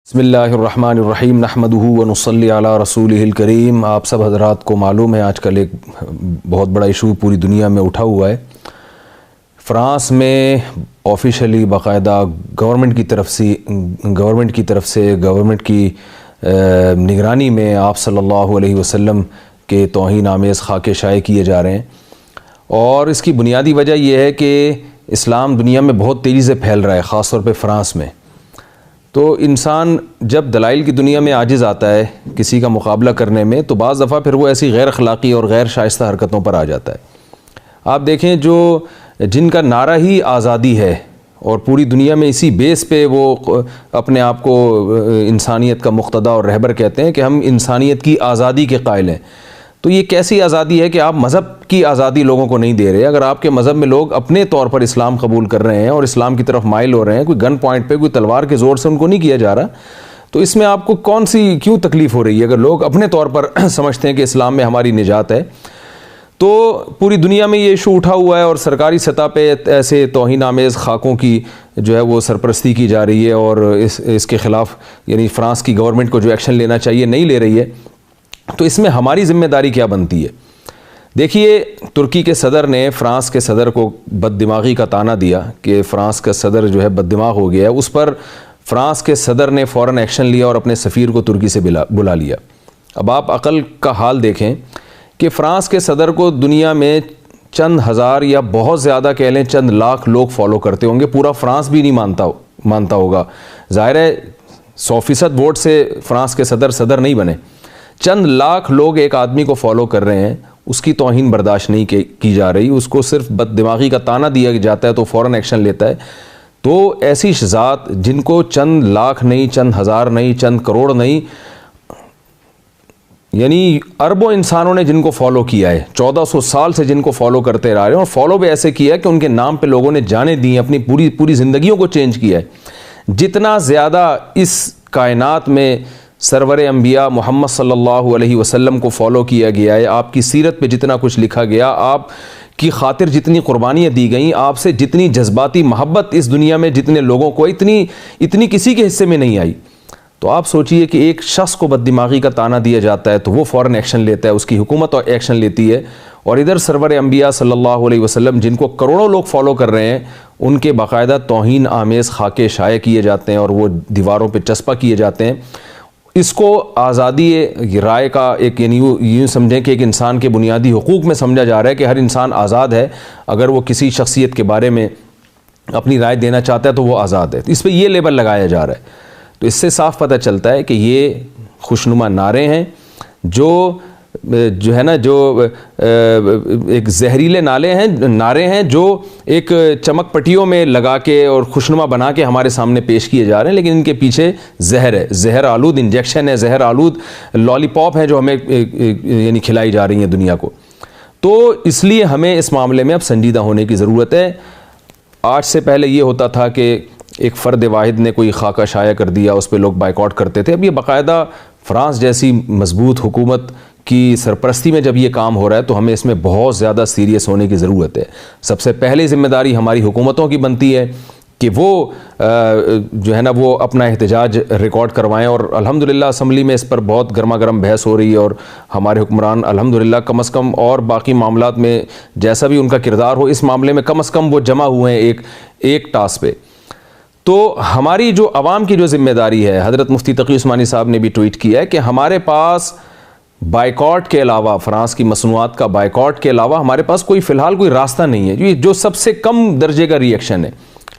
بسم اللہ الرحمن الرحیم نحمدہ ونصلی علی رسولہ الکریم۔ آپ سب حضرات کو معلوم ہے آج کل ایک بہت بڑا ایشو پوری دنیا میں اٹھا ہوا ہے۔ فرانس میں آفیشلی باقاعدہ گورنمنٹ کی طرف سے گورنمنٹ کی نگرانی میں آپ صلی اللہ علیہ وسلم کے توہین آمیز خاکے شائع کیے جا رہے ہیں، اور اس کی بنیادی وجہ یہ ہے کہ اسلام دنیا میں بہت تیزی سے پھیل رہا ہے، خاص طور پہ فرانس میں۔ تو انسان جب دلائل کی دنیا میں عاجز آتا ہے کسی کا مقابلہ کرنے میں، تو بعض دفعہ پھر وہ ایسی غیر اخلاقی اور غیر شائستہ حرکتوں پر آ جاتا ہے۔ آپ دیکھیں جن کا نعرہ ہی آزادی ہے اور پوری دنیا میں اسی بیس پہ وہ اپنے آپ کو انسانیت کا مقتدی اور رہبر کہتے ہیں کہ ہم انسانیت کی آزادی کے قائل ہیں، تو یہ کیسی آزادی ہے کہ آپ مذہب کی آزادی لوگوں کو نہیں دے رہے؟ اگر آپ کے مذہب میں لوگ اپنے طور پر اسلام قبول کر رہے ہیں اور اسلام کی طرف مائل ہو رہے ہیں، کوئی گن پوائنٹ پہ کوئی تلوار کے زور سے ان کو نہیں کیا جا رہا، تو اس میں آپ کو کیوں تکلیف ہو رہی ہے اگر لوگ اپنے طور پر سمجھتے ہیں کہ اسلام میں ہماری نجات ہے؟ تو پوری دنیا میں یہ ایشو اٹھا ہوا ہے، اور سرکاری سطح پہ ایسے توہین آمیز خاکوں کی جو ہے وہ سرپرستی کی جا رہی ہے، اور اس کے خلاف یعنی فرانس کی گورنمنٹ کو جو ایکشن لینا چاہیے نہیں لے رہی ہے۔ تو اس میں ہماری ذمہ داری کیا بنتی ہے؟ دیکھیے، ترکی کے صدر نے فرانس کے صدر کو بد دماغی کا طعنہ دیا کہ فرانس کا صدر جو ہے بد دماغ ہو گیا ہے۔ اس پر فرانس کے صدر نے فوراً ایکشن لیا اور اپنے سفیر کو ترکی سے بلا لیا۔ اب آپ عقل کا حال دیکھیں کہ فرانس کے صدر کو دنیا میں چند ہزار یا بہت زیادہ کہہ لیں چند لاکھ لوگ فالو کرتے ہوں گے، پورا فرانس بھی نہیں مانتا ہوگا۔ ظاہر ہے 100% ووٹ سے فرانس کے صدر نہیں بنے، چند لاکھ لوگ ایک آدمی کو فالو کر رہے ہیں، اس کی توہین برداشت نہیں کی جا رہی، اس کو صرف بد دماغی کا طعنہ دیا جاتا ہے تو فوراً ایکشن لیتا ہے۔ تو ایسی ذات جن کو چند لاکھ نہیں، چند ہزار نہیں، چند کروڑ نہیں، یعنی اربوں انسانوں نے جن کو فالو کیا ہے، 1400 سال سے جن کو فالو کرتے رہ رہے ہیں، اور فالو بھی ایسے کیا ہے کہ ان کے نام پہ لوگوں نے جانیں دی ہیں، اپنی پوری زندگیوں کو چینج کیا ہے۔ جتنا زیادہ اس کائنات میں سرور انبیاء محمد صلی اللہ علیہ وسلم کو فالو کیا گیا ہے، آپ کی سیرت پہ جتنا کچھ لکھا گیا، آپ کی خاطر جتنی قربانیاں دی گئیں، آپ سے جتنی جذباتی محبت اس دنیا میں جتنے لوگوں کو اتنی کسی کے حصے میں نہیں آئی، تو آپ سوچئے کہ ایک شخص کو بد دماغی کا طعنہ دیا جاتا ہے تو وہ فوراً ایکشن لیتا ہے، اس کی حکومت ایکشن لیتی ہے، اور ادھر سرور انبیاء صلی اللہ علیہ وسلم جن کو کروڑوں لوگ فالو کر رہے ہیں، ان کے باقاعدہ توہین آمیز خاکے شائع کیے جاتے ہیں اور وہ دیواروں پہ چسپاں کیے جاتے ہیں۔ اس کو آزادی رائے کا ایک یعنی یوں سمجھیں کہ ایک انسان کے بنیادی حقوق میں سمجھا جا رہا ہے کہ ہر انسان آزاد ہے، اگر وہ کسی شخصیت کے بارے میں اپنی رائے دینا چاہتا ہے تو وہ آزاد ہے، اس پہ یہ لیبل لگایا جا رہا ہے۔ تو اس سے صاف پتہ چلتا ہے کہ یہ خوشنما نعرے ہیں جو ہے نا جو ایک زہریلے نعرے ہیں جو ایک چمک پٹیوں میں لگا کے اور خوشنما بنا کے ہمارے سامنے پیش کیے جا رہے ہیں، لیکن ان کے پیچھے زہر ہے، زہر آلود انجیکشن ہے، زہر آلود لالی پاپ ہیں جو ہمیں یعنی کھلائی جا رہی ہیں دنیا کو۔ تو اس لیے ہمیں اس معاملے میں اب سنجیدہ ہونے کی ضرورت ہے۔ آج سے پہلے یہ ہوتا تھا کہ ایک فرد واحد نے کوئی خاکہ شائع کر دیا، اس پہ لوگ بائیکاٹ کرتے تھے، اب یہ باقاعدہ فرانس جیسی مضبوط حکومت کی سرپرستی میں جب یہ کام ہو رہا ہے تو ہمیں اس میں بہت زیادہ سیریس ہونے کی ضرورت ہے۔ سب سے پہلے ذمہ داری ہماری حکومتوں کی بنتی ہے کہ وہ جو ہے نا وہ اپنا احتجاج ریکارڈ کروائیں، اور الحمدللہ اسمبلی میں اس پر بہت گرما گرم بحث ہو رہی ہے، اور ہمارے حکمران الحمدللہ کم از کم اور باقی معاملات میں جیسا بھی ان کا کردار ہو، اس معاملے میں کم از کم وہ جمع ہوئے ہیں ایک ٹاس پہ۔ تو ہماری جو عوام کی جو ذمہ داری ہے، حضرت مفتی تقی عثمانی صاحب نے بھی ٹویٹ کیا ہے کہ ہمارے پاس بائیکاٹ کے علاوہ، فرانس کی مصنوعات کا بائیکاٹ کے علاوہ ہمارے پاس فی الحال کوئی راستہ نہیں ہے، جو سب سے کم درجے کا ری ایکشن ہے،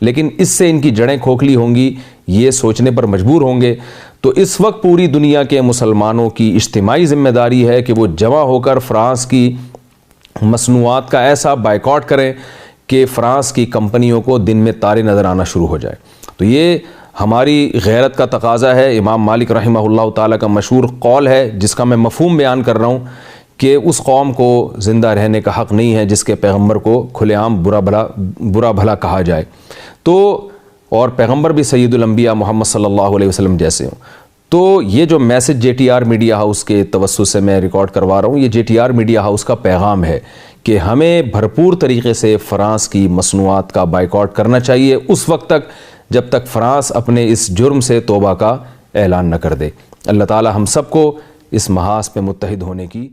لیکن اس سے ان کی جڑیں کھوکھلی ہوں گی، یہ سوچنے پر مجبور ہوں گے۔ تو اس وقت پوری دنیا کے مسلمانوں کی اجتماعی ذمہ داری ہے کہ وہ جمع ہو کر فرانس کی مصنوعات کا ایسا بائیکاٹ کریں کہ فرانس کی کمپنیوں کو دن میں تارے نظر آنا شروع ہو جائے۔ تو یہ ہماری غیرت کا تقاضا ہے۔ امام مالک رحمہ اللہ تعالیٰ کا مشہور قول ہے جس کا میں مفہوم بیان کر رہا ہوں کہ اس قوم کو زندہ رہنے کا حق نہیں ہے جس کے پیغمبر کو کھلے عام برا بھلا کہا جائے، تو اور پیغمبر بھی سید الانبیاء محمد صلی اللہ علیہ وسلم جیسے ہوں۔ تو یہ جو message J T R media house کے توسط سے میں ریکارڈ کروا رہا ہوں، یہ J T R media house کا پیغام ہے کہ ہمیں بھرپور طریقے سے فرانس کی مصنوعات کا بائیکاٹ کرنا چاہیے اس وقت تک جب تک فرانس اپنے اس جرم سے توبہ کا اعلان نہ کر دے۔ اللہ تعالی ہم سب کو اس محاذ پہ متحد ہونے کی